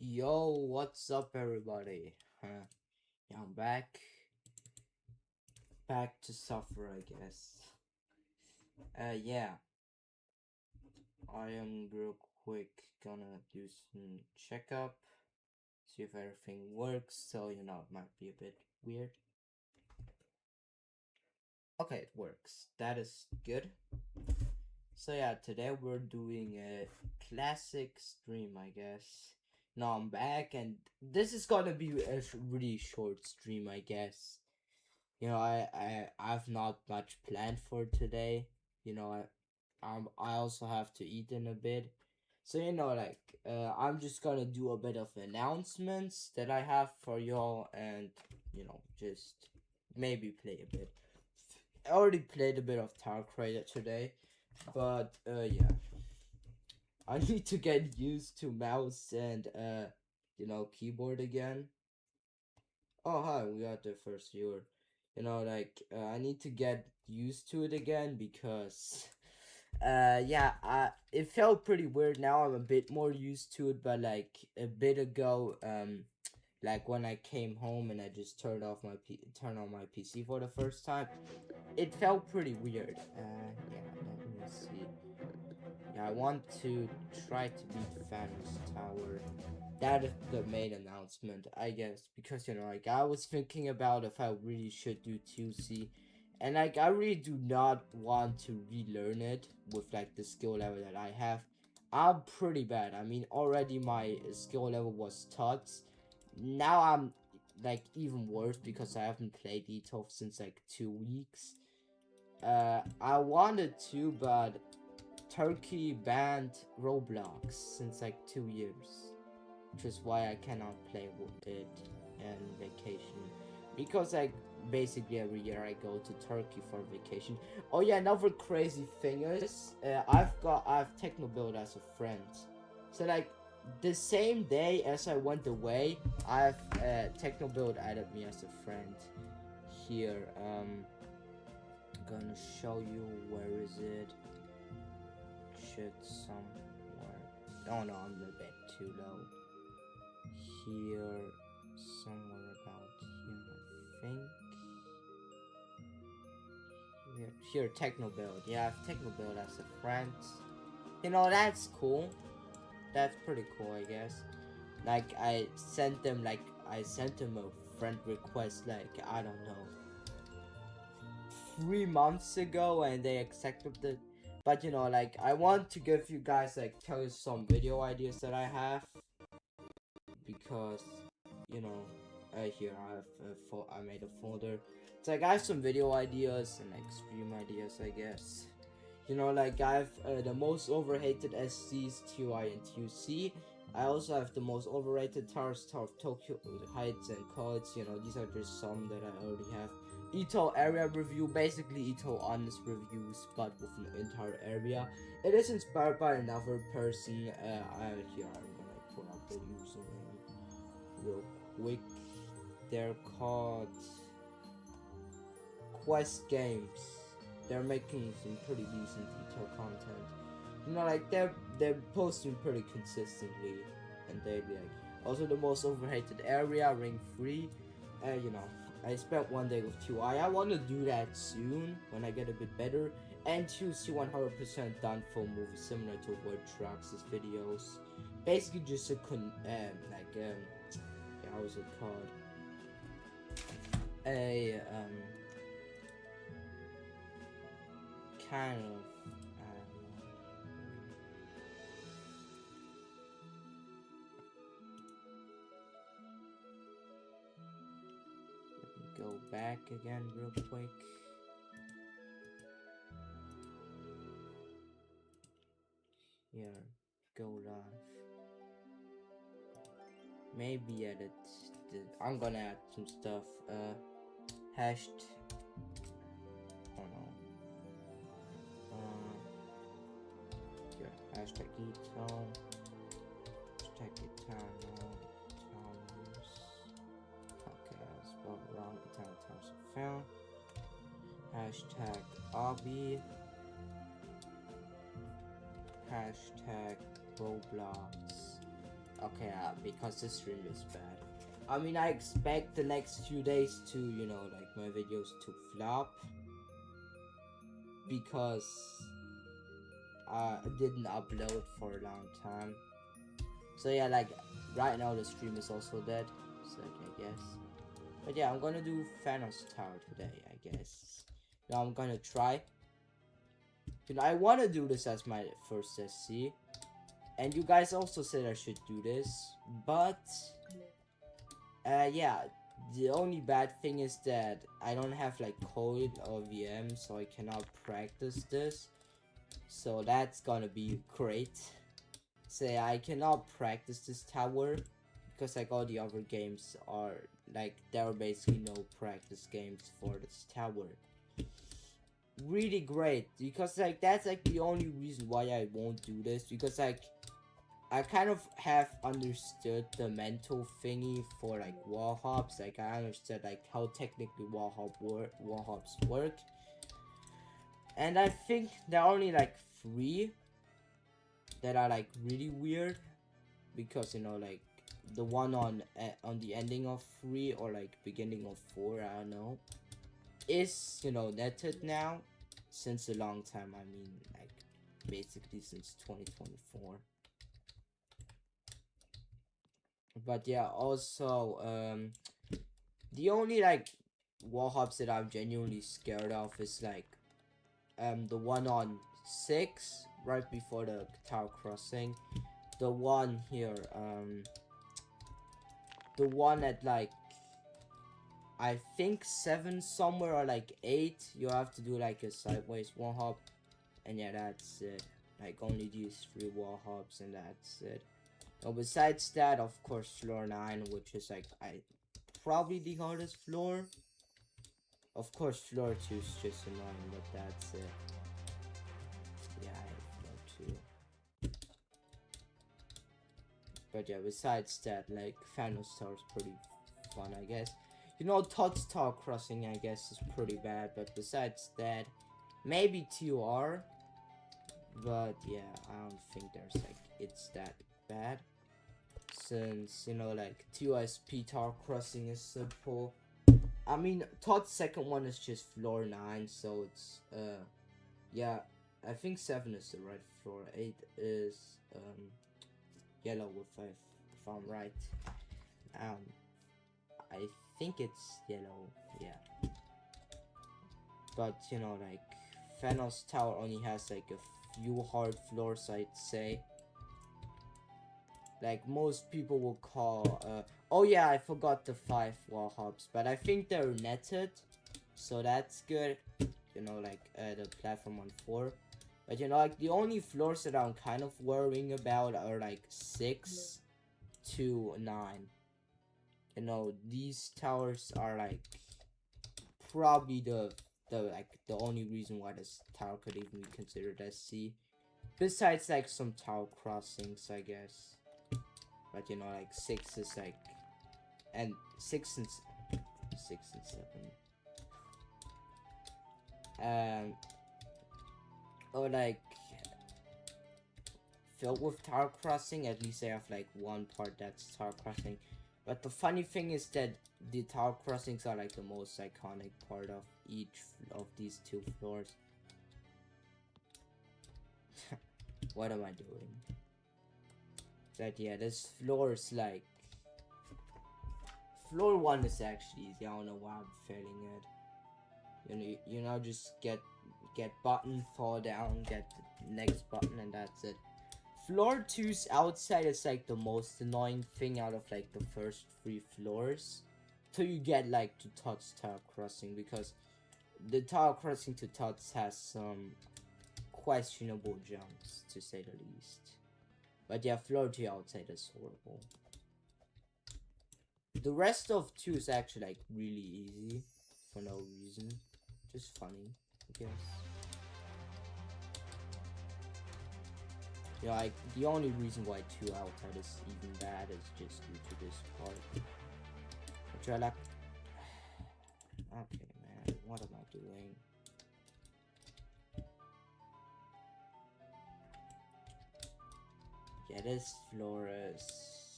Yo, what's up, everybody? Yeah, I'm back to suffer, I guess. Yeah, I am real quick gonna do some checkup, see if everything works. So it might be a bit weird. Okay, it works. That is good. So yeah, today we're doing a classic stream, I guess. Now I'm back, and this is gonna be a really short stream, I guess. I've not much planned for today. You know, I also have to eat in a bit. So I'm just gonna do a bit of announcements that I have for y'all, and just maybe play a bit. I already played a bit of Tarkray today, but yeah, I need to get used to mouse and keyboard again. Oh hi, we got the first viewer. I need to get used to it again because yeah, it felt pretty weird. Now I'm a bit more used to it, but like a bit ago, like when I came home and I just turned on my PC for the first time, it felt pretty weird. Yeah, let me see. Yeah, I want to try to beat Thanos Tower. That is the main announcement, I guess, because I was thinking about if I really should do 2C, and I really do not want to relearn it with like the skill level that I have. I'm pretty bad. I mean, already my skill level was tots. Now I'm like even worse because I haven't played ETOF since like 2 weeks. I wanted to, but Turkey banned Roblox since like 2 years, which is why I cannot play with it and vacation. Because like basically every year I go to Turkey for vacation. Oh yeah, another crazy thing is I've Technobuild as a friend. So like the same day as I went away, I've Technobuild added me as a friend. Here, I'm gonna show you where is it. Should somewhere. Oh no, I'm a bit too low. Here, somewhere about here, I think. Here, Technobuild. Yeah, I have Technobuild as a friend. That's cool. That's pretty cool, I guess. Like, I sent him a friend request, like, I don't know, 3 months ago, and they accepted it. But, like, I want to give you guys, like, tell you some video ideas that I have. Because, you know, here I made a folder. It's like I have some video ideas and like stream ideas, I guess. Like I have the most overrated SCs, TUI and TUC. I also have the most overrated towers, Tower of Tokyo, Heights and Codes. These are just some that I already have. Ito area review, basically Ito honest reviews, but with an entire area. It is inspired by another person. Here I'm gonna pull up the username real quick. They're called Quest Games. They're making some pretty decent detail content. Like they're posting pretty consistently and daily. Like, also the most overrated area, Ring 3. I spent one day with 2i. I want to do that soon when I get a bit better. And 2C 100% done full movie, similar to Word Trucks' videos. Basically just a how is it called? A kind of let me go back again real quick. Here, go live. Maybe edit. I'm gonna add some stuff. Hashed. Oh no. Here, hashtag Etone. Hashtag Eternal. Okay, I spelled wrong. Eternal Towers of Found. Hashtag Obby. Hashtag Roblox. Okay, because this stream is bad. I mean, I expect the next few days to, you know, like my videos to flop because I didn't upload for a long time. So yeah, like right now the stream is also dead. So I guess. But yeah, I'm gonna do Thanos Tower today, I guess. Now I'm gonna try. You know, I wanna do this as my first SC. And you guys also said I should do this. But yeah, the only bad thing is that I don't have like code or VM, so I cannot practice this. So that's gonna be great. So yeah, I cannot practice this tower because like all the other games are like there are basically no practice games for this tower. Really great, because like that's like the only reason why I won't do this, because like I kind of have understood the mental thingy for like wall hops. Like I understood like how technically wall hops work, and I think there are only like 3 that are like really weird, because you know like the one on the ending of 3 or like beginning of 4, I don't know, is, you know, netted now since a long time. I mean like basically since 2024. But yeah, also the only like wall hops that I'm genuinely scared of is like the one on 6 right before the tower crossing, the one here, the one at like I think 7 somewhere, or like 8, you have to do like a sideways wall hop, and yeah, that's it. Like only these 3 wall hops and that's it. Now besides that, of course, floor 9, which is like probably the hardest floor. Of course, floor 2 is just annoying, but that's it. Yeah, I have floor 2. But yeah, besides that, like Thanos Tower is pretty fun, I guess. You know, Todd's Tower Crossing, I guess, is pretty bad, but besides that, maybe TOR. But yeah, I don't think there's like it's that bad, since you know like TOSP Tower Crossing is simple. I mean, Todd's second one is just floor 9, so it's yeah, I think 7 is the right floor. 8 is yellow, if I'm right. I think it's yellow, yeah. But you know, like Thanos Tower only has like a few hard floors, I'd say. Like most people will call oh yeah, I forgot the 5 wall hops, but I think they're netted, so that's good. You know, like the platform on 4. But you know, like the only floors that I'm kind of worrying about are like 6 to 9. You know, these towers are like probably the only reason why this tower could even be considered as C. Besides like some tower crossings, I guess. But you know, like 6 is like, and 6 and 7. Or like filled with tower crossing. At least they have like one part that's tower crossing. But the funny thing is that the tower crossings are like the most iconic part of each of these 2 floors. What am I doing? But yeah, this floor is like floor 1 is actually easy. I don't know why I'm failing it. You know, just get button, fall down, get the next button, and that's it. Floor 2's outside is like the most annoying thing out of like the first 3 floors, till you get like to Todd's Tower Crossing, because the Tower Crossing to Todd's has some questionable jumps, to say the least. But yeah, floor 2 outside is horrible. The rest of 2 is actually like really easy for no reason, just funny, I guess. Yeah, like the only reason why 2 outside is even bad is just due to this part. Which I like. Okay, man, what am I doing? Yeah, this floor is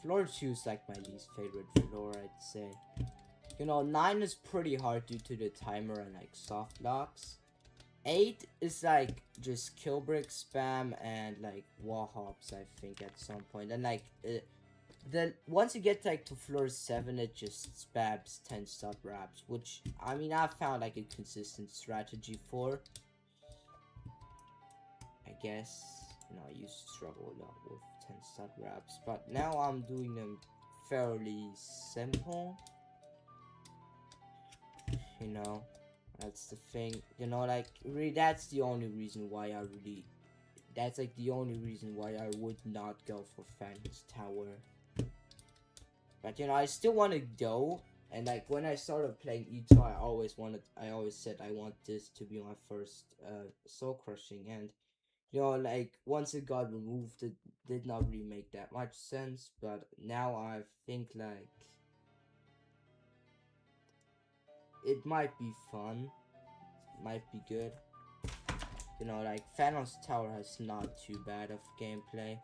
Floor 2 is like my least favorite floor, I'd say. You know, 9 is pretty hard due to the timer and like soft locks. 8 is like just kill brick spam and like wall hops, I think, at some point. And like then once you get like to floor 7, it just spams 10 stop wraps, which I mean I found like a consistent strategy for. I guess, you know, I used to struggle a lot with 10 stop wraps, but now I'm doing them fairly simple. You know, that's the thing. You know, like really, that's the only reason why that's like the only reason why I would not go for Phantom's Tower. But you know, I still want to go. And like when I started playing Ito, I always said I want this to be my first soul crushing. And you know, like once it got removed, it did not really make that much sense. But now I think like it might be fun, might be good. You know, like Phantom's Tower has not too bad of gameplay.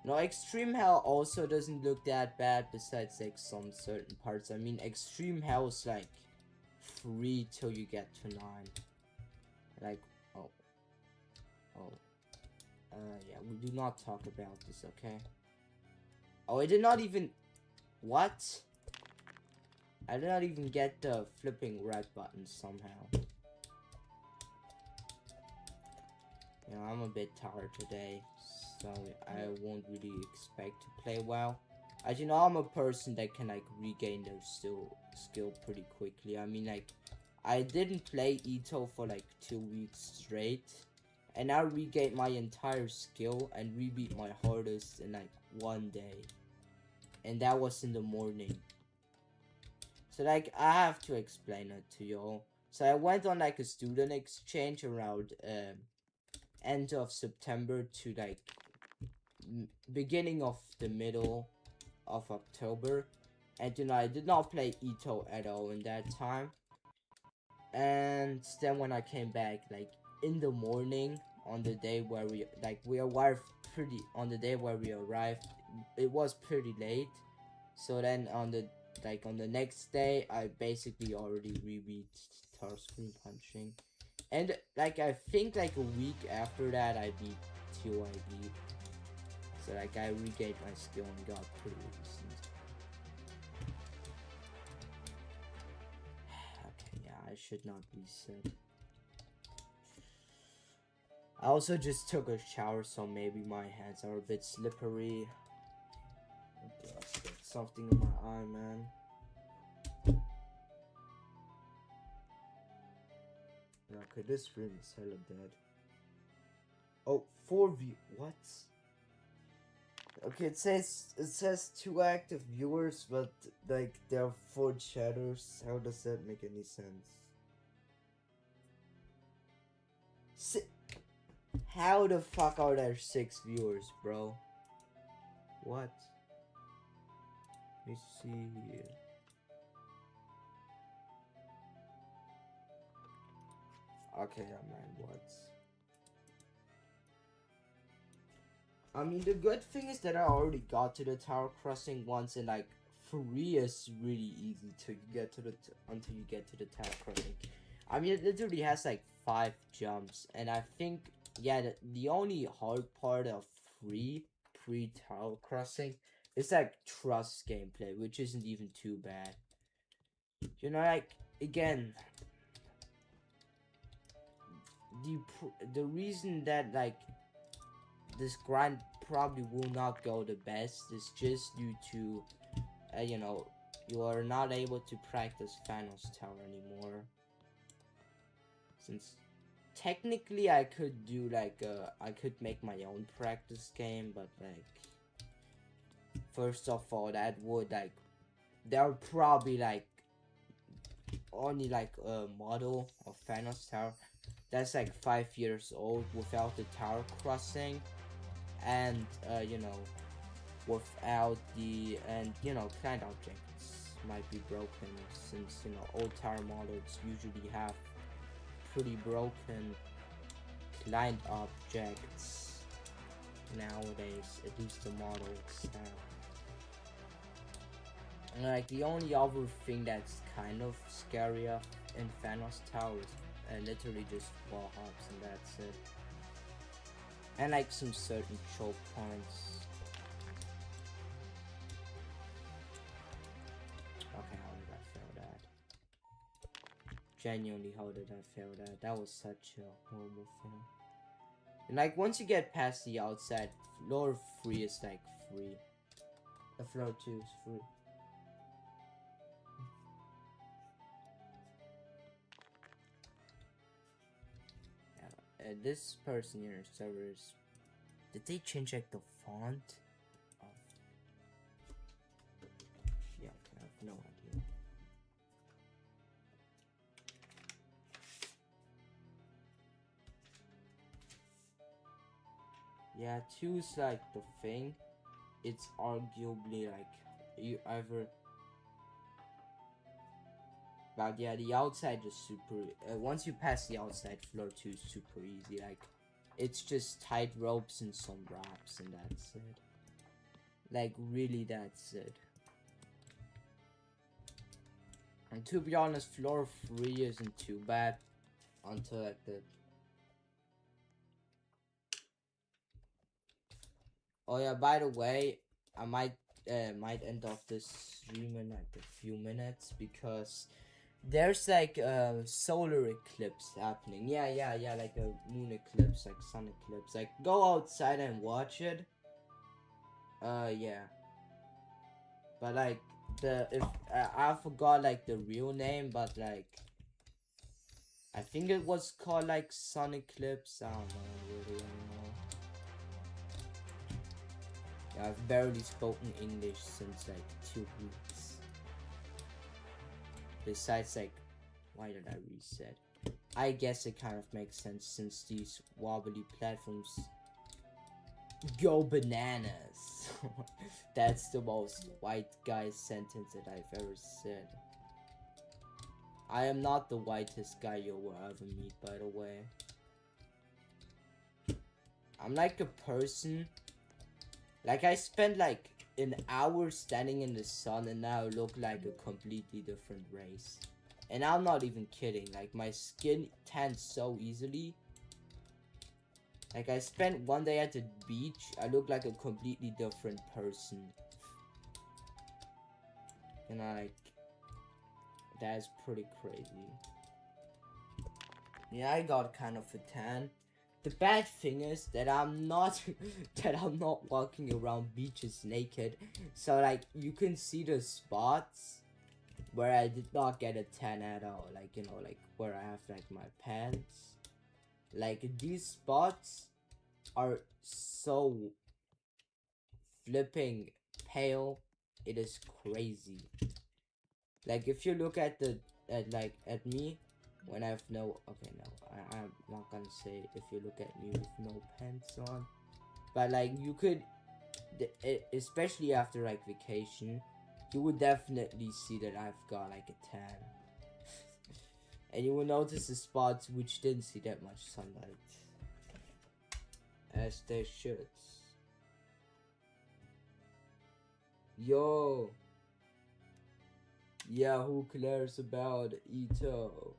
You know, Extreme Hell also doesn't look that bad besides like some certain parts. I mean, Extreme Hell is like free till you get to 9. Like, yeah, we do not talk about this, okay? Oh, I did not even, what? I did not even get the flipping red button somehow. You know, I'm a bit tired today, so I won't really expect to play well. As you know, I'm a person that can like regain their skill pretty quickly. I mean, like, I didn't play Ito for like 2 weeks straight, and I regained my entire skill and rebeat my hardest in like 1 day. And that was in the morning. So like, I have to explain it to y'all. So I went on like a student exchange around end of September to like beginning of the middle of October. And you know, I did not play Ito at all in that time. And then when I came back, like in the morning on the day where we arrived it was pretty late. So then on the next day, I basically already rebeat Tower Screen Punching. And like I think like a week after that, I beat TOID. So like I regained my skill and got pretty decent. Okay, yeah, I should not reset. I also just took a shower, so maybe my hands are a bit slippery. Okay, let's get something in my eye, man. Okay, this room is hella dead. Oh, 4 view. What? Okay, it says 2 active viewers, but like there are 4 chatters. How does that make any sense? How the fuck are there 6 viewers, bro? What? Let me see here. Okay, yeah, man, what? I mean, the good thing is that I already got to the tower crossing once, and like 3 is really easy to get to until you get to the tower crossing. I mean, it literally has like 5 jumps, and I think, yeah, the only hard part of pre-tower crossing is like trust gameplay, which isn't even too bad. You know, like, again, the reason that like this grind probably will not go the best is just due to you know, you are not able to practice Phantom's Tower anymore, since technically I could do like I could make my own practice game, but like first of all, that would like there would probably like only like a model of Phantom's Tower that's like 5 years old without the tower crossing, and you know, without the, and you know, client objects might be broken, since you know old tower models usually have pretty broken client objects. nowadays, at least the models have. And like the only other thing that's kind of scary in Thanos Tower is literally just wall hops, and that's it. And like some certain choke points. Okay, how did I fail that? Genuinely, how did I fail that? That was such a horrible fail. And like once you get past the outside, floor 3 is like free. The floor 2 is free. This person in our servers, did they change like the font? Yeah, okay, I have no idea. Yeah, 2 is like the thing. It's arguably like you either. But yeah, the outside is super. Once you pass the outside, floor 2 is super easy. Like, it's just tight ropes and some wraps, and that's it. Like, really, that's it. And to be honest, floor 3 isn't too bad until like the. Oh yeah, by the way, I might end off this stream in like a few minutes because there's like a solar eclipse happening. Yeah, like a moon eclipse, like sun eclipse. Like, go outside and watch it. Yeah. But like I forgot like the real name, but like I think it was called like sun eclipse. I don't know really anymore. Yeah, I've barely spoken English since like 2 weeks. Besides, like, why did I reset? I guess it kind of makes sense since these wobbly platforms go bananas. That's the most white guy sentence that I've ever said. I am not the whitest guy you will ever meet, by the way. I'm like a person. Like, I spent like an hour standing in the sun and now I look like a completely different race. And I'm not even kidding, like my skin tans so easily. Like, I spent one day at the beach, I look like a completely different person. And that's pretty crazy. Yeah, I got kind of a tan. The bad thing is that I'm not walking around beaches naked. So like you can see the spots where I did not get a tan at all. Like, you know, like where I have like my pants. Like, these spots are so flipping pale. It is crazy. Like, if you look at at me when I have no, okay, no, I'm not gonna say if you look at me with no pants on, but like you could, especially after like vacation, you would definitely see that I've got like a tan. And you will notice the spots which didn't see that much sunlight, as they should. Yo, yeah, who cares about Ito?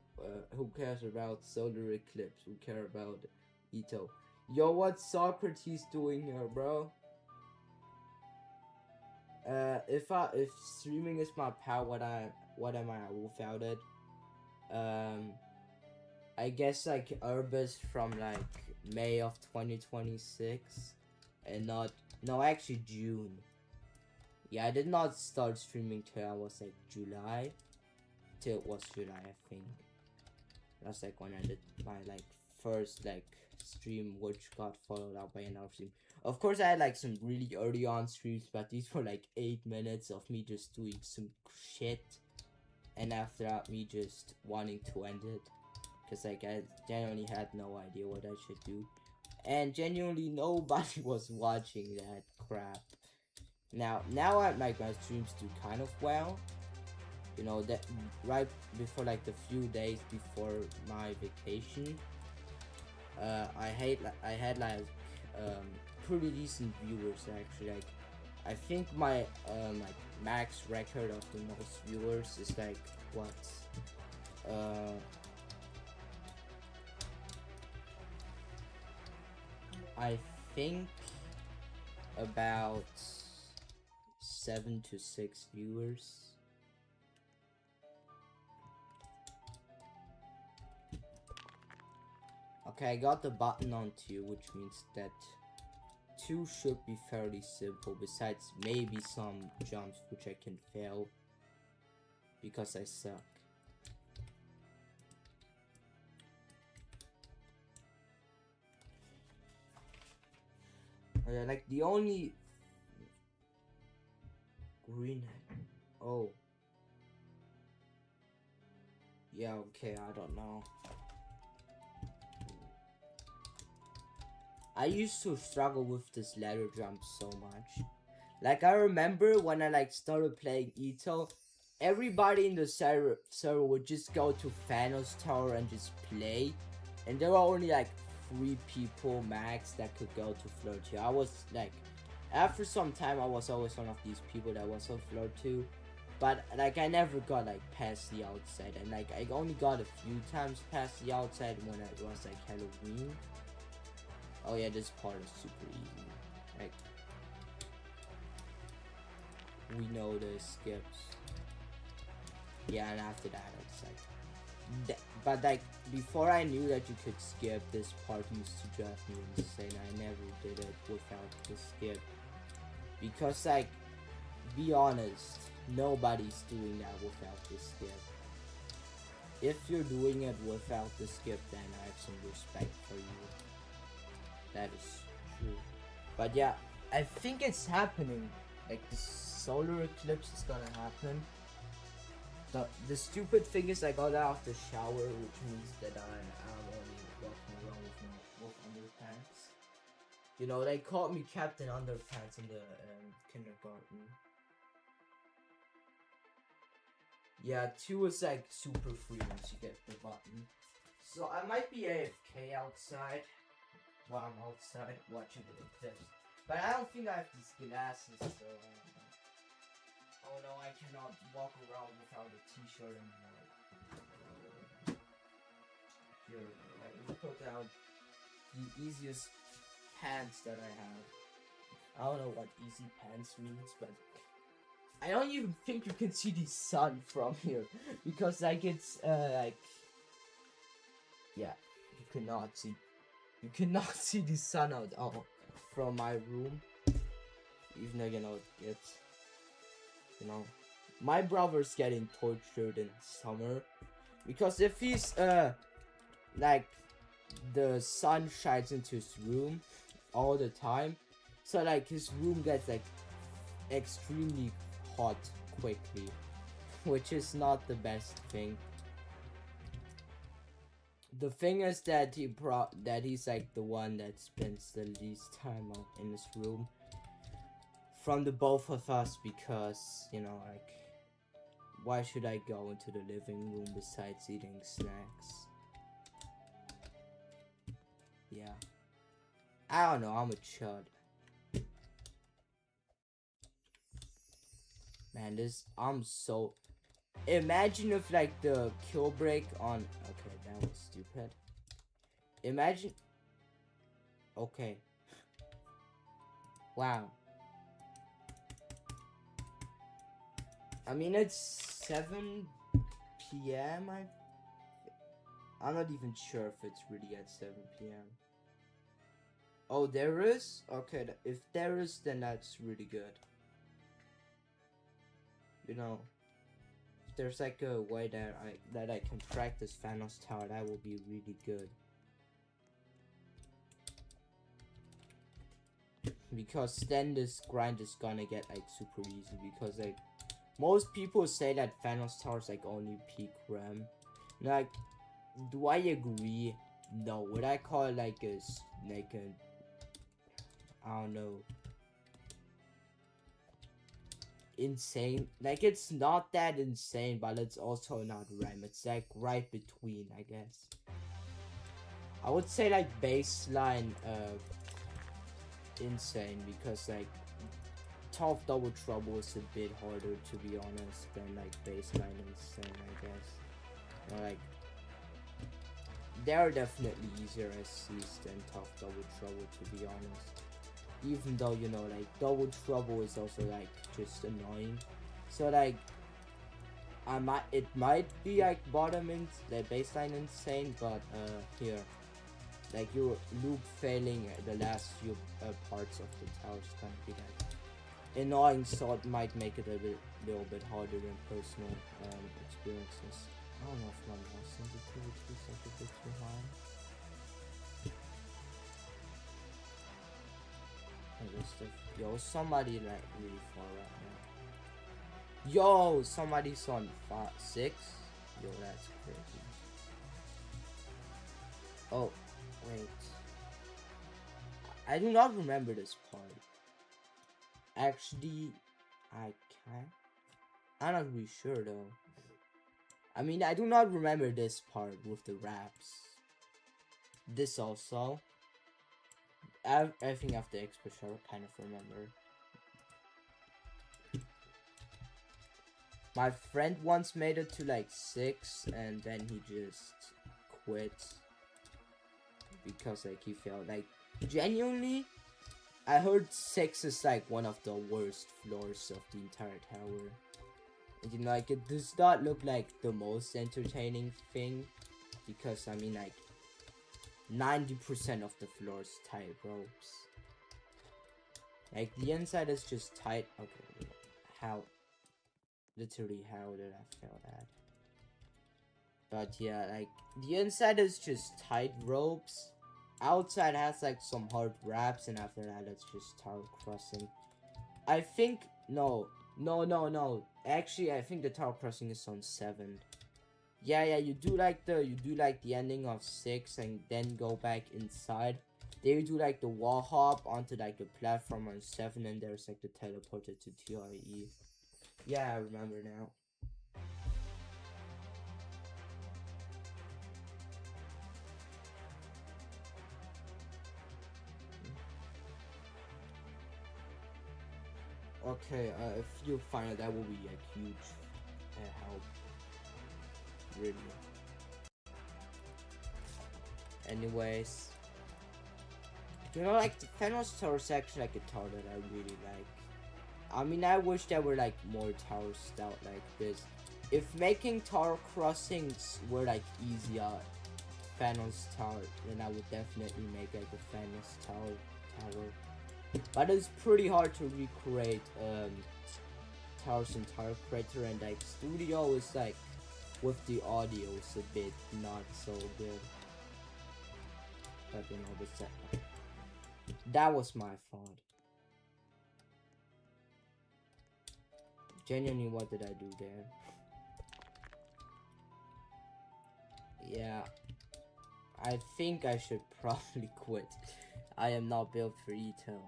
Who cares about solar eclipse? Who care about Ito? Yo, what's Socrates doing here, bro? If streaming is my power, what am I without it? I guess like Urbis from like May of 2026, and actually June. Yeah, I did not start streaming till I was like July. Till it was July, I think. That's like when I did my like first like stream, which got followed up by another stream. Of course, I had like some really early on streams, but these were like 8 minutes of me just doing some shit, and after that, me just wanting to end it, cause like I genuinely had no idea what I should do, and genuinely nobody was watching that crap. Now my streams do kind of well. You know, that right before like the few days before my vacation, I had like pretty decent viewers actually. Like, I think my like max record of the most viewers is like what? I think about 7 to 6 viewers. Okay, I got the button on 2, which means that 2 should be fairly simple, besides maybe some jumps which I can fail because I suck. Like the only green. Oh. Yeah, okay, I don't know. I used to struggle with this ladder jump so much. Like, I remember when I like started playing Ito, everybody in the server would just go to Thanos Tower and just play. And there were only like 3 people max that could go to Floor 2. I was like, after some time, I was always one of these people that was on Floor 2. But like, I never got like past the outside. And like, I only got a few times past the outside when it was like Halloween. Oh yeah, this part is super easy. Like, we know the skips. Yeah, and after that, it's like... But like, before I knew that you could skip, this part used to drive me insane. I never did it without the skip. Because like, be honest, nobody's doing that without the skip. If you're doing it without the skip, then I have some respect for you. That is true. But yeah, I think it's happening. Like, the solar eclipse is gonna happen. The stupid thing is I got out of the shower, which means that I'm only walking around with underpants. You know, they called me Captain Underpants in the kindergarten. Yeah, 2 is like super free once you get the button. So I might be AFK outside. While I'm outside watching the eclipse. But I don't think I have these glasses, so oh no, I cannot walk around without a t-shirt anymore. Here, let me put out the easiest pants that I have. I don't know what easy pants means, but I don't even think you can see the sun from here. Because like it's like, yeah, you cannot see. You cannot see the sun at all from my room. Even though, you know, it's, you know, my brother's getting tortured in summer. Because if he's, like, the sun shines into his room all the time. So, like, his room gets, like, extremely hot quickly. Which is not the best thing. The thing is that he's like the one that spends the least time in his room from the both of us, because, you know, like, why should I go into the living room besides eating snacks? Yeah, I don't know, I'm a chud. Man, I'm so... Imagine if, like, the kill break on... Okay, that was stupid. Imagine... Okay. Wow. I mean, it's 7 p.m. I'm not even sure if it's really at 7 p.m. Oh, there is? Okay, if there is, then that's really good. You know... There's like a way that I can practice Thanos Tower, that will be really good. Because then this grind is gonna get like super easy, because like most people say that Thanos Tower is like only peak RAM. Like, do I agree? No. Would I call it like a I don't know, insane? Like, it's not that insane, but it's also not RAM. It's like right between, I guess. I would say like baseline insane because like Tower of Double Trouble is a bit harder, to be honest, than like Baseline Insane, I guess. You know, like they are definitely easier SCs than Tower of Double Trouble, to be honest. Even though, you know, like Double Trouble is also like just annoying. So like it might be like bottom in the Baseline Insane, but here, like your loop failing the last few parts of the tower is gonna be like annoying, so it might make it a little bit harder than personal experiences. I don't know if my mouse sensitivity is like a bit too high. Yo, somebody like really far right now. Yo, somebody's on 6. Yo, that's crazy. Oh, wait. I do not remember this part. Actually, I can't. I'm not really sure though. I mean, I do not remember this part with the raps. This also. Everything after Expert Shell I kind of remember. My friend once made it to like 6 and then he just quit. Because like he felt like, genuinely, I heard 6 is like one of the worst floors of the entire tower. And you know, like it does not look like the most entertaining thing. Because I mean like 90% of the floor is tight ropes. Like the inside is just tight. Okay, how? Literally, how did I fail that? But yeah, like the inside is just tight ropes. Outside has like some hard wraps, and after that it's just tower crossing. I think no. Actually, I think the tower crossing is on 7. Yeah, you do like the ending of 6 and then go back inside. Then you do like the wall hop onto like the platform on 7, and there's like the teleporter to TIE. Yeah, I remember now. Okay, if you find it, that will be a huge help. Really. Anyways, you know, like the Fenris Tower is actually like a tower that I really like. I mean, I wish there were like more towers out like this. If making tower crossings were like easier, Fenris Tower, then I would definitely make like a Fenris tower. But it's pretty hard to recreate Tower's entire crater, and like Studio is like with the audio is a bit not so good. But you know, that was my fault. Genuinely, what did I do there? Yeah, I think I should probably quit. I am not built for Eto.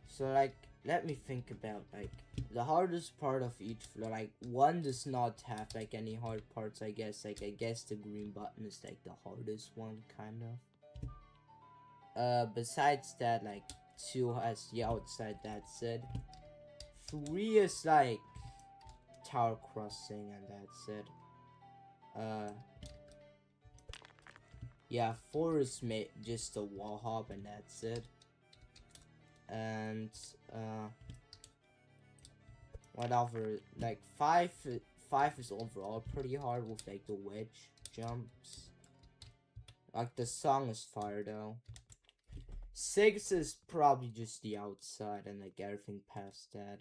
So like, let me think about like the hardest part of each floor. Like 1 does not have like any hard parts, I guess. Like I guess the green button is like the hardest one, kind of. Besides that, like 2 has the outside, that's it. 3 is like tower crossing, and that's it. Yeah, 4 is just a wall hop, and that's it. And whatever, like 5 is overall pretty hard with like the wedge jumps. Like the song is fire though. 6 is probably just the outside and like everything past that.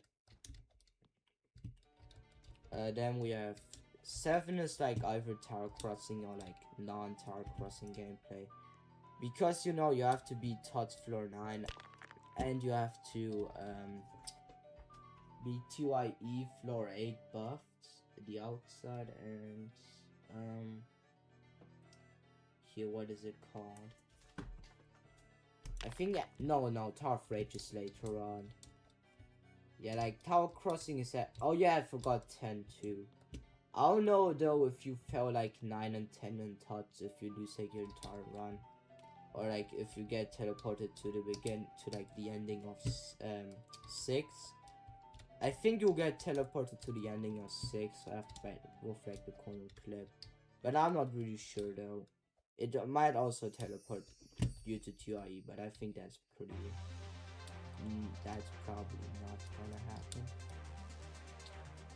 Then we have 7 is like either tower crossing or like non-tower crossing gameplay. Because you know you have to beat Todd's floor 9 and you have to beat TYE floor 8 buffed the outside, and here, what is it called? I think no, Tower of Rage is later on. Yeah, like Tower Crossing is at, oh yeah, I forgot 10 too. I don't know though if you felt like 9 and 10 in tots if you lose like your entire run, or like if you get teleported to the like the ending of 6. I think you'll get teleported to the ending of 6 after with like the corner clip, but I'm not really sure though. It might also teleport you to 2IE, but I think that's that's probably not gonna happen.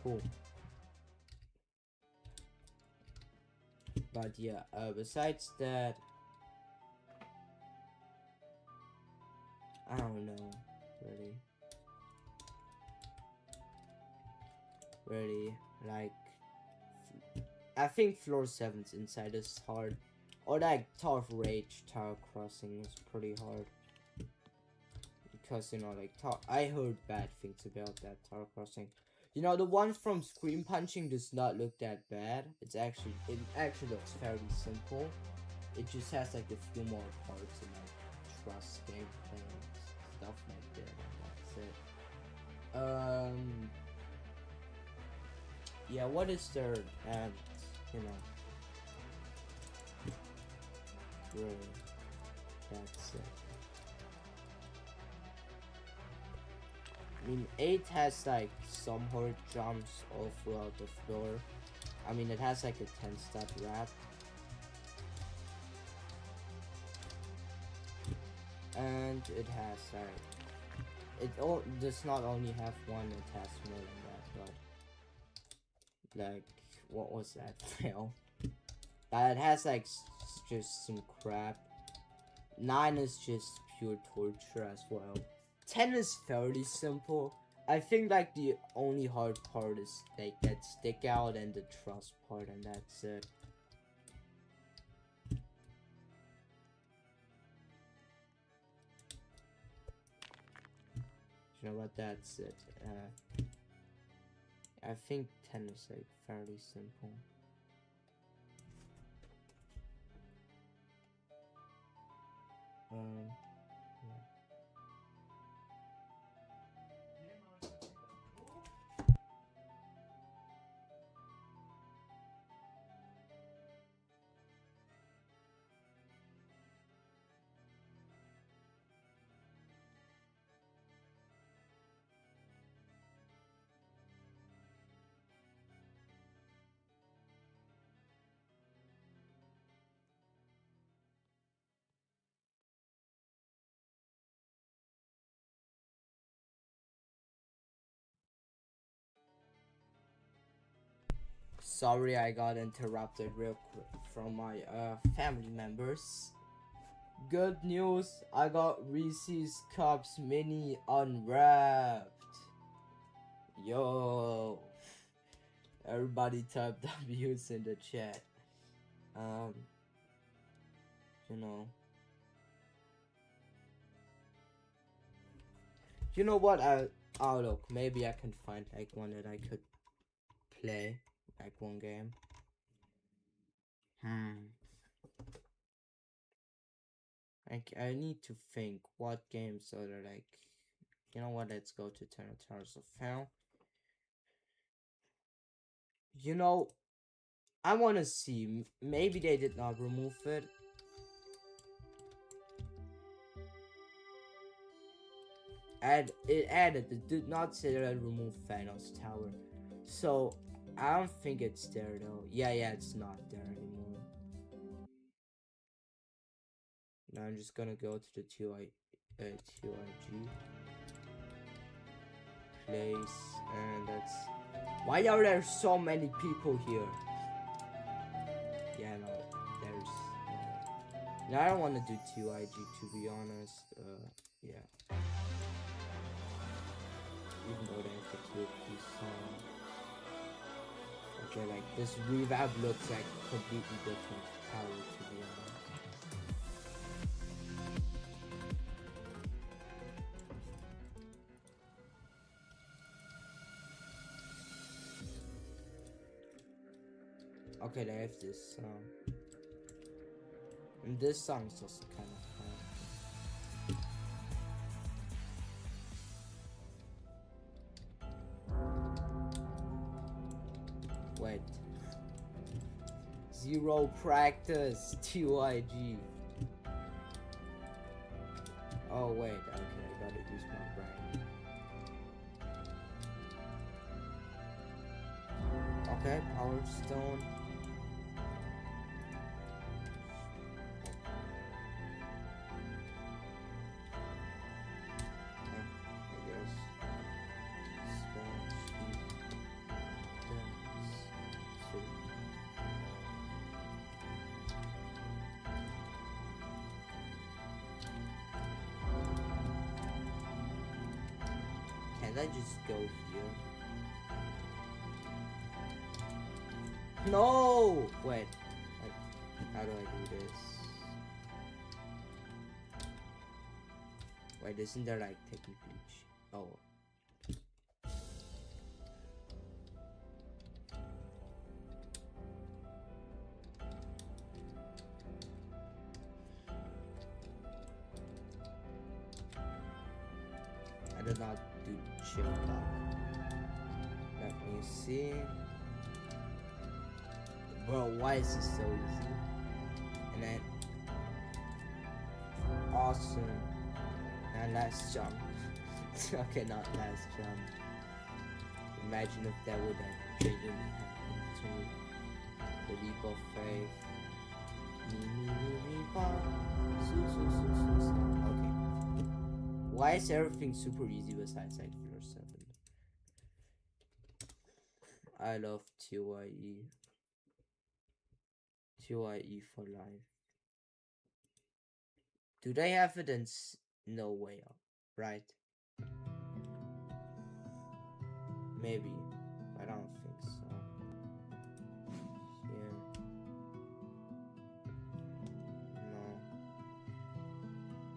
Cool. But yeah, besides that, I don't know, really, like, I think floor 7's inside is hard, or like Tower of Rage, Tower Crossing is pretty hard, because, you know, like, I heard bad things about that Tower Crossing. You know, the one from Scream Punching does not look that bad. It actually looks fairly simple. It just has like a few more parts and like trust gameplay and stuff like that. And that's it. Yeah, what is there? And you know, really, that's it. I mean, 8 has like some hard jumps all throughout the floor. I mean, it has like a 10-step wrap. And it has like, it does not only have one, it has more than that, but like, what was that fail? It has like just some crap. 9 is just pure torture as well. 10 is fairly simple. I think like the only hard part is like that stick out and the trust part, and that's it. You know what? That's it. I think 10 is like fairly simple. Yeah. Sorry, I got interrupted real quick from my family members. Good news, I got Reese's Cups Mini unwrapped. Yo, everybody type W's in the chat. You know. You know what? Oh look, maybe I can find like one that I could play, like one game. Like, I need to think what games are there, like, you know what, let's go to Towers of Hell. You know, I want to see, maybe they did not remove it. It did not say that I removed Thanos Tower. So, I don't think it's there though. Yeah, it's not there anymore. Now I'm just gonna go to the 2IG place, and that's... Why are there so many people here? Yeah, no, there's... No, I don't want to do 2IG, to be honest. Yeah. Even though they have to kill this song. Okay, like, this revamp looks like completely different power, to be honest. Okay, they have this song. And this song is also kind of fun. Wait. Zero practice. TYG. Oh wait, okay, I gotta use my brain. Okay, Power Stone. I guess. Spell sheet. Can I just go here? No! Wait. How do I do this? Wait, isn't there like technically? Oh. I did not do shift lock. Let me see. Bro, why is this so easy? And then awesome. And last jump. Okay, not last jump. Imagine if that would have genuinely happened to me. The leap of faith. Okay. Why is everything super easy besides like Filler 7? I love TYE. TYE for life. Do they have it in No Way Up, right? Maybe. I don't think so. Yeah. No.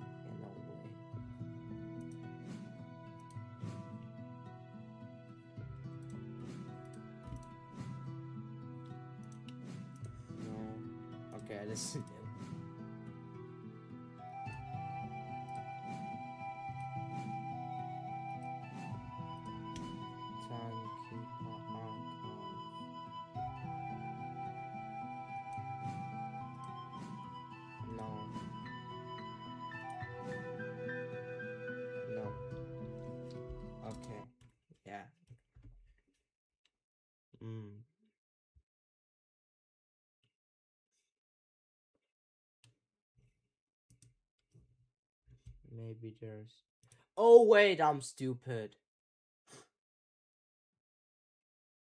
Yeah, no way. No. Okay, listen. Maybe there's. Oh wait, I'm stupid.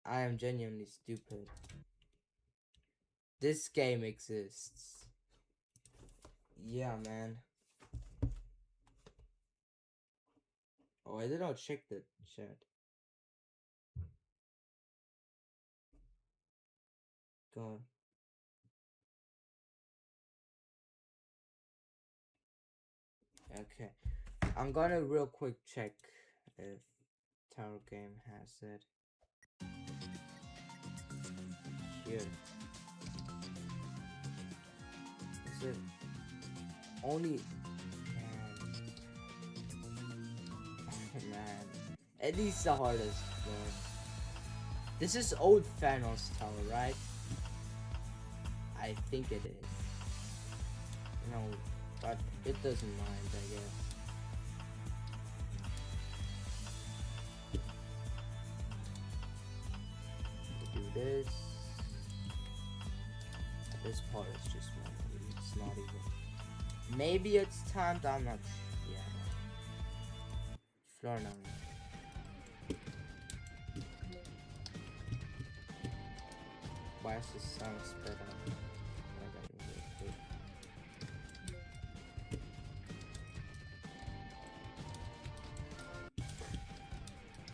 I am genuinely stupid. This game exists. Yeah, man. Oh, I did not check the chat. God. Okay. I'm gonna real quick check if Tower Game has it. Here. Is it only man. At least the hardest one. This is old Thanos Tower, right? I think it is. No, but it doesn't mind, I guess. Do this. This part is just memory. It's not even. Maybe it's timed. I'm not. Yeah. Floor now. Why is the sound sped up?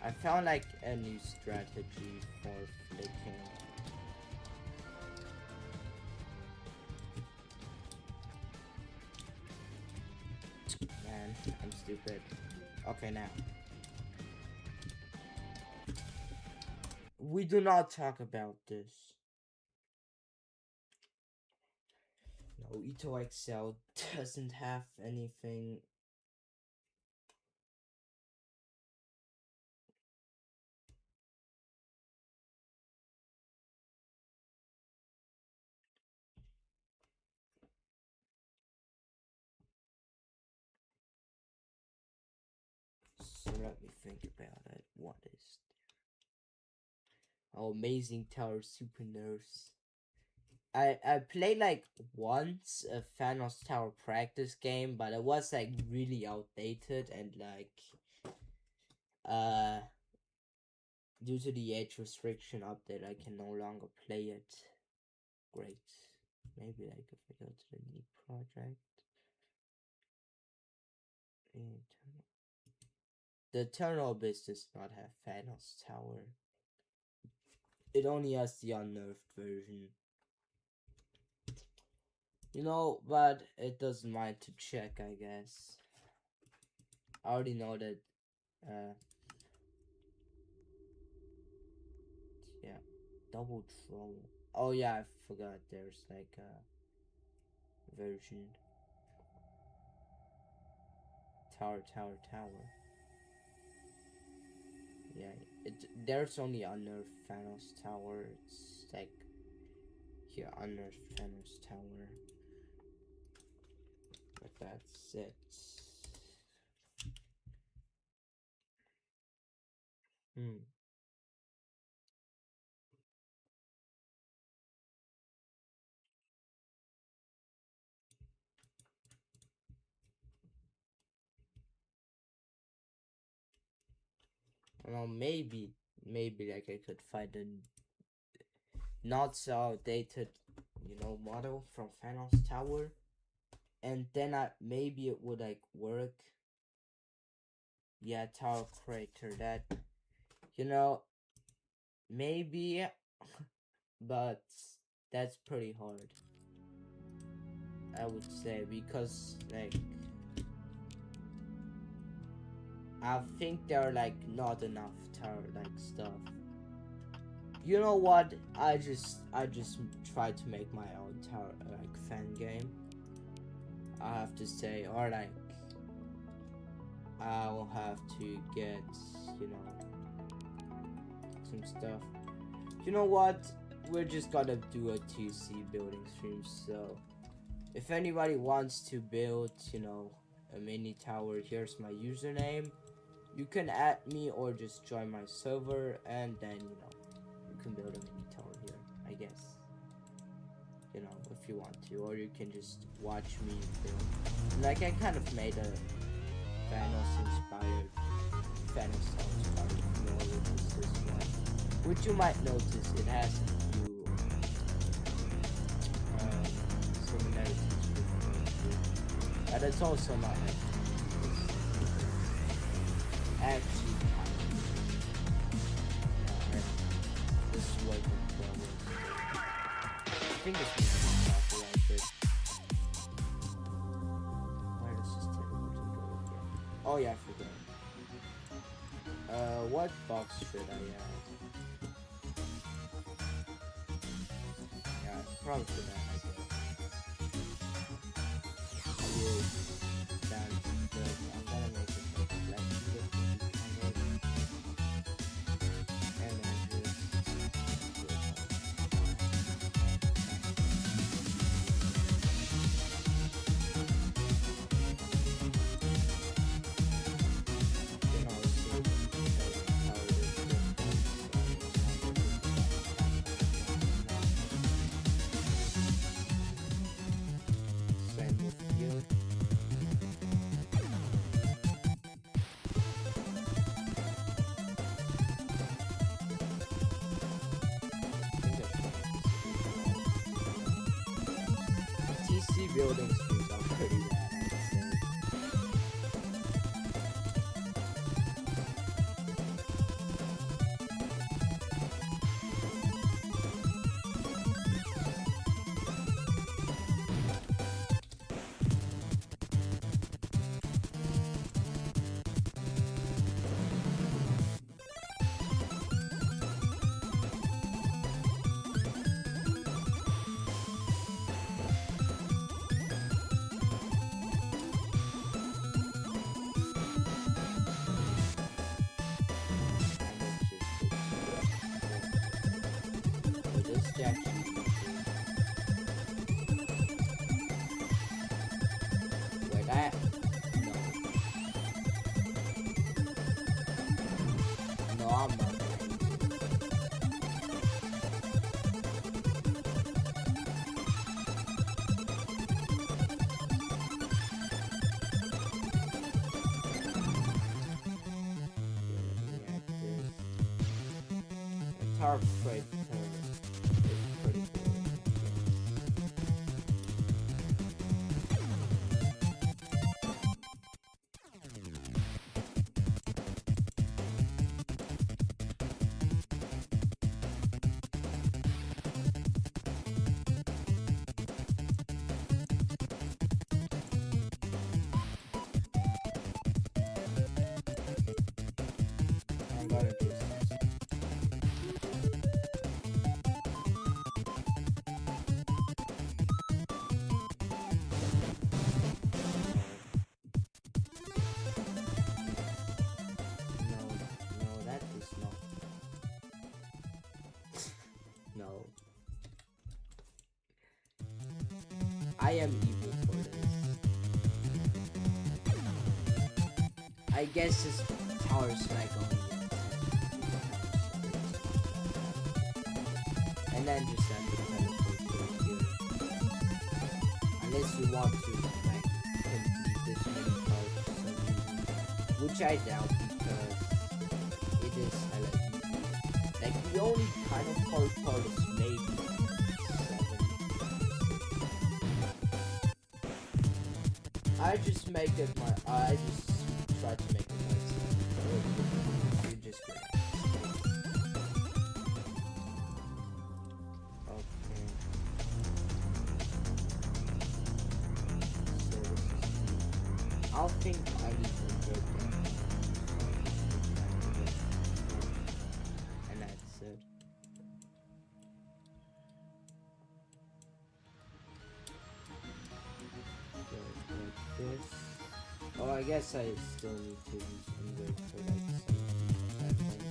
I found like a new strategy for flicking. Man, I'm stupid. Okay, now. We do not talk about this. No, Ito Excel doesn't have anything. let me think about it. What is oh, Amazing Tower Super Nerfs. I played like once a Thanos Tower practice game, but it was like really outdated and like due to the age restriction update I can no longer play it. Great. Maybe like if I go to the new project. The Eternal Abyss does not have Thanos Tower. It only has the unnerved version. You know, but it doesn't mind to check, I guess. I already know that, yeah, Double Trouble. Oh yeah, I forgot there's like a version. Tower. Yeah, there's only unnerved Thanos Tower. It's like, here, unnerved Thanos Tower. But that's it. Well, maybe like I could find a not so outdated, model from Thanos Tower, and then maybe it would like work. Yeah, Tower Crater, that, maybe, but that's pretty hard, I would say, because like I think there are like not enough tower like stuff. You know what? I just tried to make my own tower like fan game, I have to say, or like I'll have to get some stuff. You know what? We're just gonna do a TC building stream. So if anybody wants to build a mini tower, here's my username. You can add me or just join my server, and then you can build a mini tower here, I guess. If you want to, or you can just watch me build. Like I kind of made a Thanos inspired floor, which is this one. Which you might notice it has a few similarities with but it's also not like actually this is way from I think it's copyrighted. Where does this tell me to go again? Oh yeah, I forgot. What box should I add? Yeah, I probably should add I'm gonna make it like and then building streams are pretty rad, I would say. Tar Freight Terminal. It's pretty cool. I'm gonna do this. No, that is not. No. I am evil for this. I guess this tower's like only and then just send the teleport to here. Unless you want to like complete this mini part for some reason. Which I doubt because it is hella easy. Like the only kind of hard part is maybe 7. I just make it my I just try to make it myself. You just get it. Okay. So this is I'll think I need to break that. And that's it. Like this. Oh, I guess I still need to use invert for like some that thing.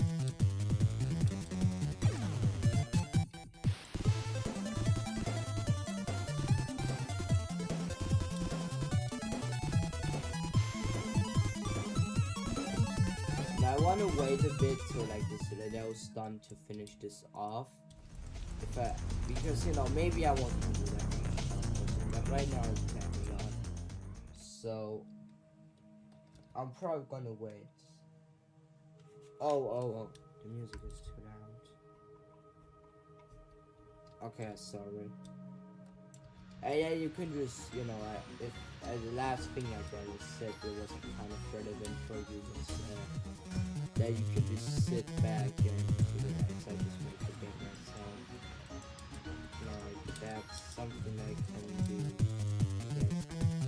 Now I want to wait a bit till like the Citadel's done to finish this off. Because you know maybe I want to do that but right now it's kind of on. So I'm probably gonna wait. Oh, the music is too loud. Okay, sorry. Yeah, you can just, you know, if the last thing I said there was kind of relevant for you, just that you could just sit back and do the next. I just make the game myself. Like that's something I can do. Yes.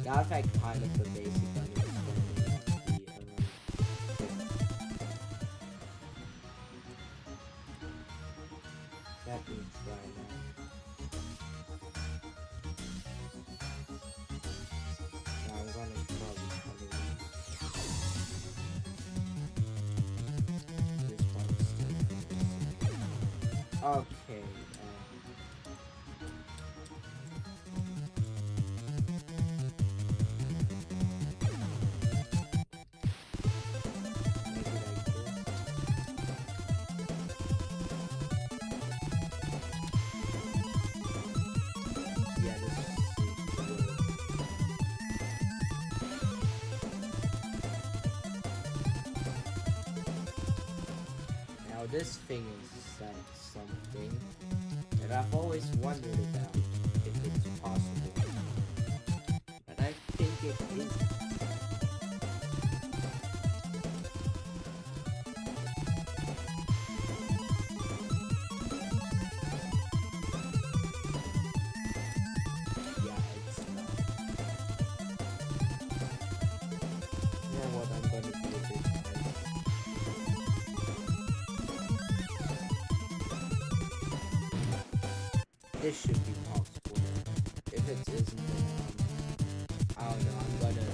Now if I kind of the basic understanding of the let me try that. Now I'm gonna probably color this one still. Okay. This thing is like something that I've always wondered about if it's possible, but I think it is. Yeah, it's not. You know what, I'm gonna be a bit nice. This should be possible. If it isn't, then I don't know. I'm gonna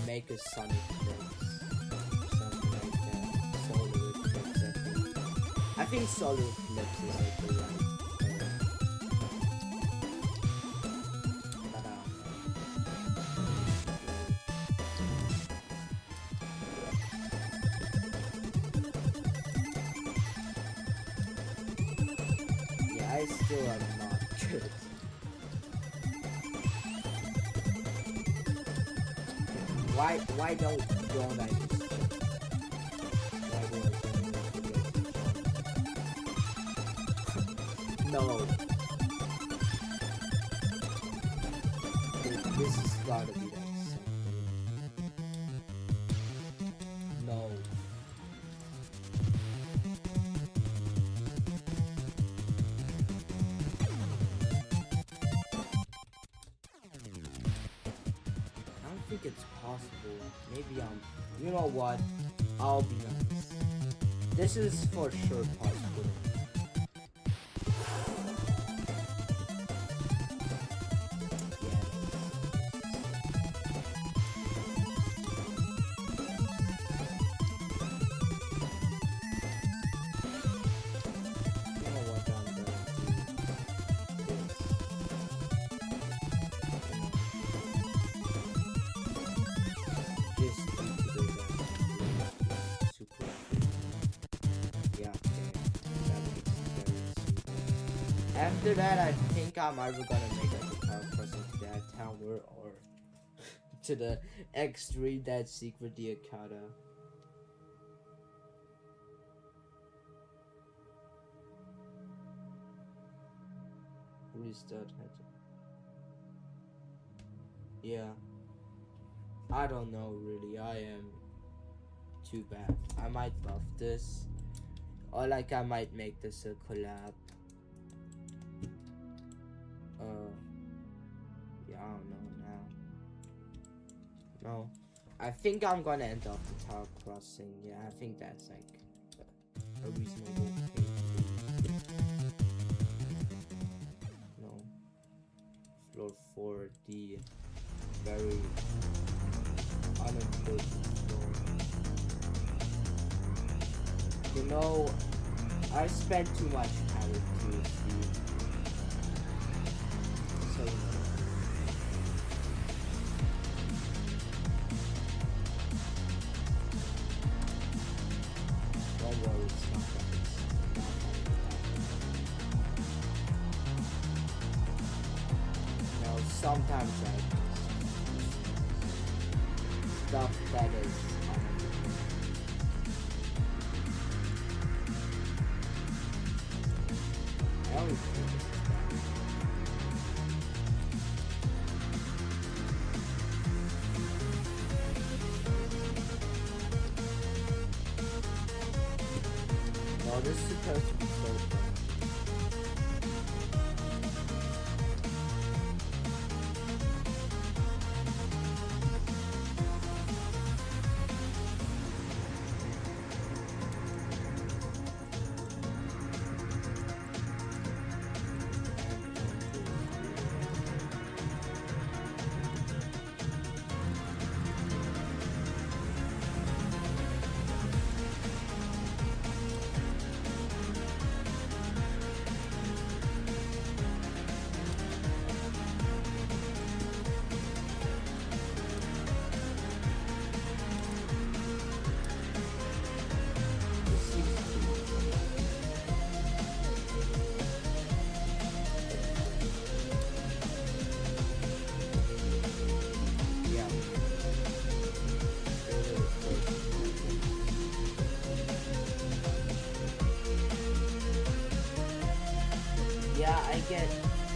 make a Sonic Fix, something like that. Solar Eclipse, I think Solar Eclipse is like the right. But yeah, I still am not good. Why don't I just check? Why do I No. This is gotta be like something. No. I don't think it's possible. Maybe you know what? I'll be nice. This is for sure possible. After that, I think I'm either gonna make a Tower Crossing to that tower or to the X3 that secret Diakata. Restart. Yeah. I don't know really. I am too bad. I might buff this, or like I might make this a collab. Yeah, I don't know now. No, I think I'm gonna end off the Tower Crossing. Yeah, I think that's like a reasonable thing. No, floor 4, the very unimportant floor. You know, I spent too much time with QSD. So, don't worry, it's not that. You know, sometimes I stuff that is I always think this is bad. No, this is supposed to be so fun. Yeah, I get,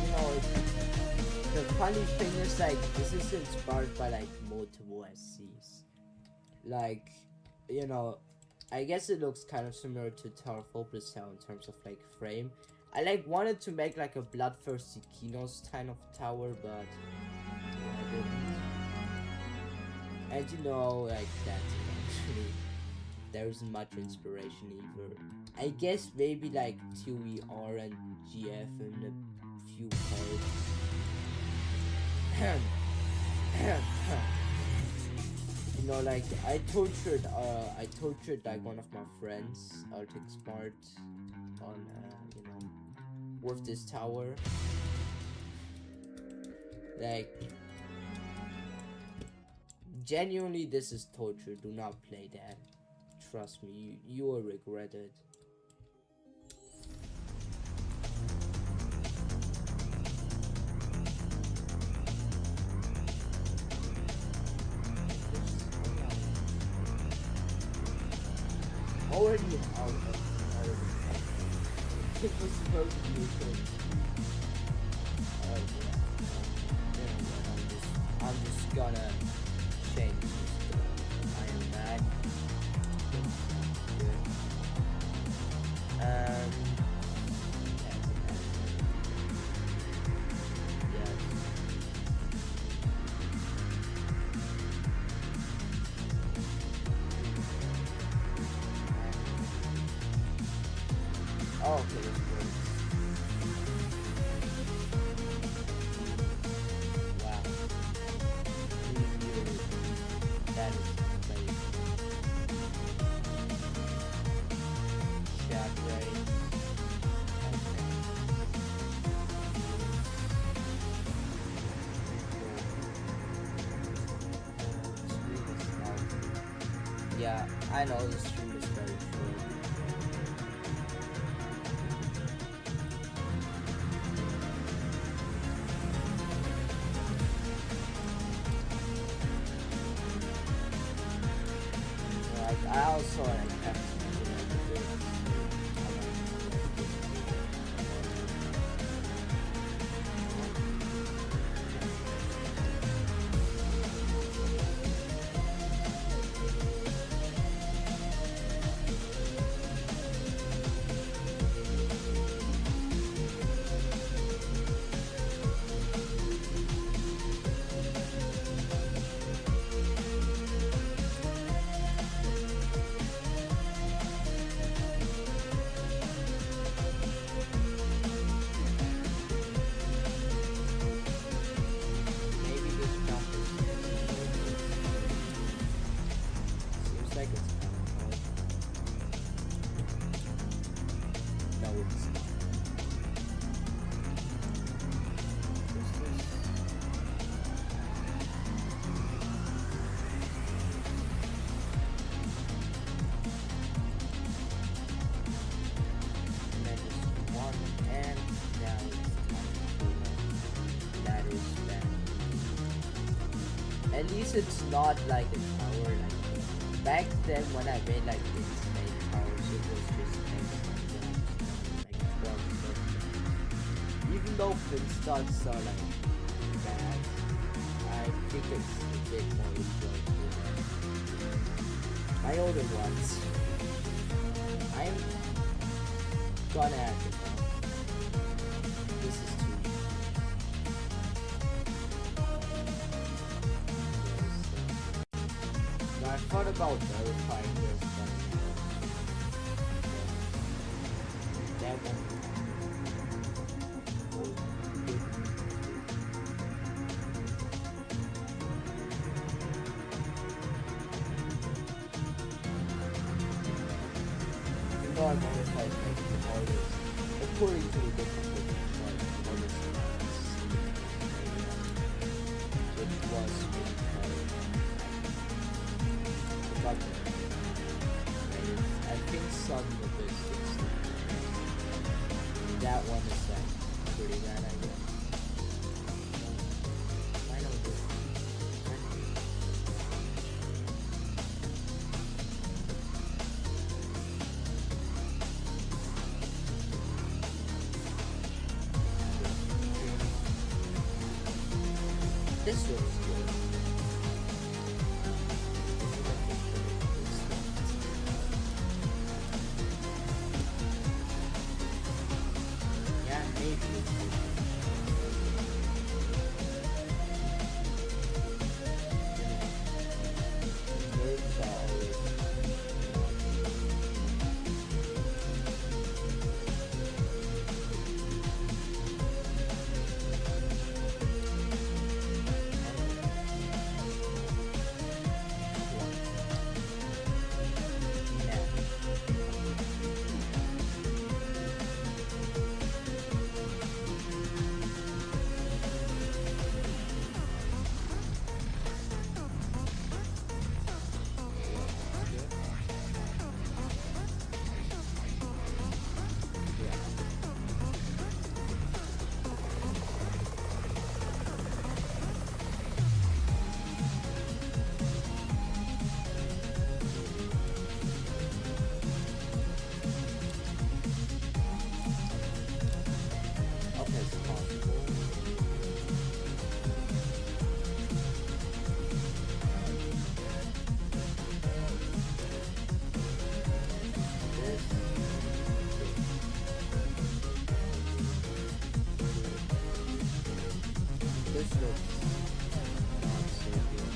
you know, the funny thing is, like, this is inspired by, like, multiple SCs. Like, you know, I guess it looks kind of similar to Tower of Hopeless Tower in terms of, like, frame. I, like, wanted to make, like, a Bloodthirsty Kinos kind of tower, but I didn't. And, you know, like, that's actually, there isn't much inspiration either. I guess maybe like TUER and GF and a few cards. You know, like I tortured like one of my friends, Arctic Smart, on you know, with this tower. Like, genuinely, this is torture. Do not play that. Trust me, you will regret it. Already out of perfectly okay. You know what? I'm just gonna change this stuff. I am back. Good. Yes. Oh, okay, this works. Wow. Review. That is crazy. Chat rate. Yeah, I know the stream is very short. Like, I also like have to do like a bit. Maybe this jump is seems like it's coming. No, it's not. What's this? And then just one, and now it's time to that is bad. At least it's not like a tower. Like back then when I made like insane towers, it was just things like 12 circles. Even though Finstocks are like bad, I think it's a bit more enjoyable. My older ones, I'm gonna have to know. This is too easy. Now, I thought about verifying this, but that won't be even though I modified like the artist according to the different artists, which was really hard. But I think some of this is that one is like pretty bad, I guess. I know this. This looks good. Yeah, maybe. this looks not so good.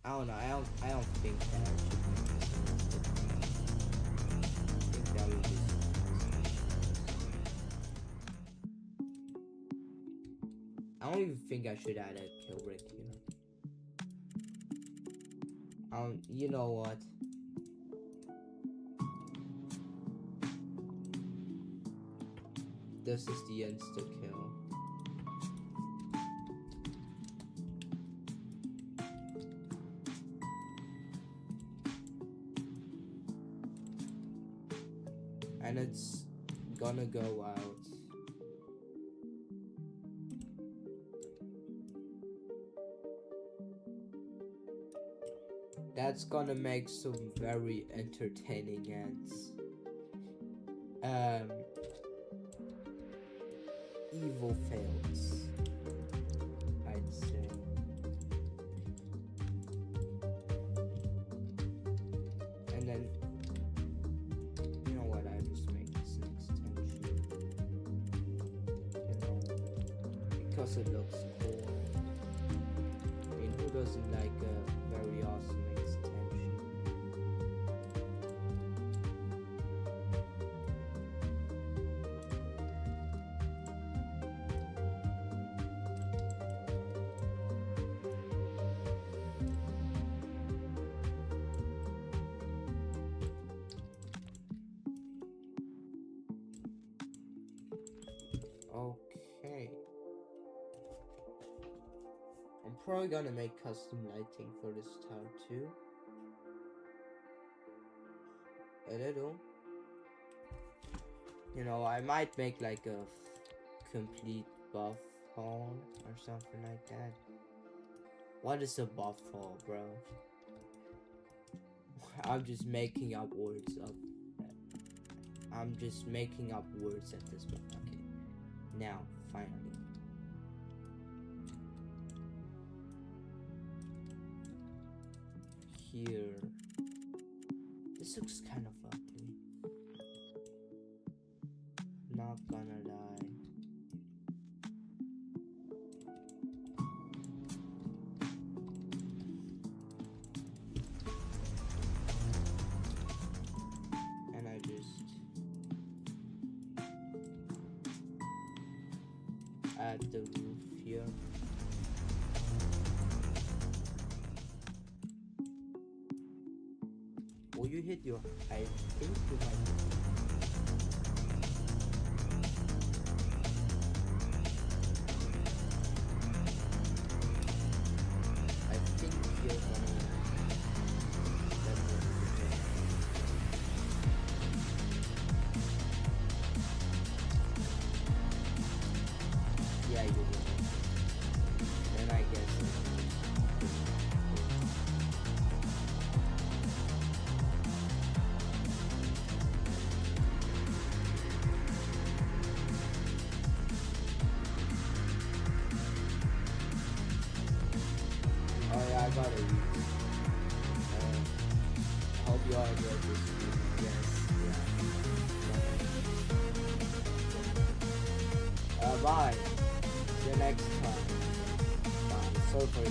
I don't know. I don't think that I should make this look good. I think that would be. I don't even think I should add a kill brick here. You know what? This is the insta kill. And it's gonna go out. That's gonna make some very entertaining ends. Evil fails, I'd say. And then, you know what, I just make this an extension. You know, because it looks cool. I mean, who doesn't like a very awesome extension? Okay. I'm probably gonna make custom lighting for this tower too. A little. You know, I might make like a complete buff hall or something like that. What is a buff hall, bro? I'm just making up words up. I'm just making up words at this point. Okay. Now, finally. Here. This looks kind of ugly. Not gonna lie. And I just add the roof here. Will you hit your? I think you might. I think you're gonna. Yeah, you will. Then I guess. Oh yeah, I got it. I hope you all enjoyed this video. Yes, yeah. Bye. See you next time. Bye. Sorry for the